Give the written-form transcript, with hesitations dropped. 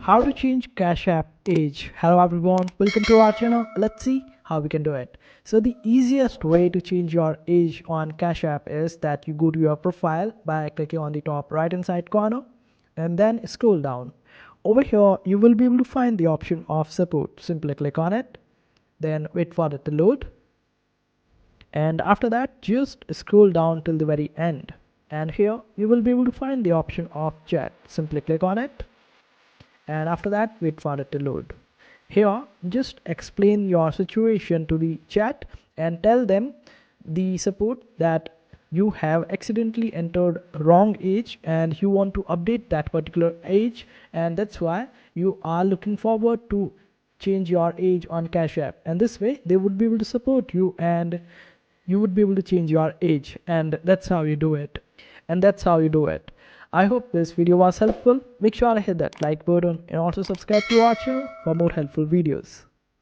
How to change Cash App age. Hello everyone, welcome to our channel. Let's see how we can do it. So the easiest way to change your age on Cash App is that you go to your profile by clicking on the top right hand side corner and then scroll down. Over here you will be able to find the option of support. Simply click on it, then wait for it to load, and after that just scroll down till the very end, and here you will be able to find the option of chat. Simply click on it, and after that wait for it to load. Here just explain your situation to the chat and tell them the support that you have accidentally entered wrong age and you want to update that particular age, and that's why you are looking forward to change your age on Cash App, and this way they would be able to support you and you would be able to change your age. And that's how you do it. I hope this video was helpful. Make sure to hit that like button and also subscribe to our channel for more helpful videos.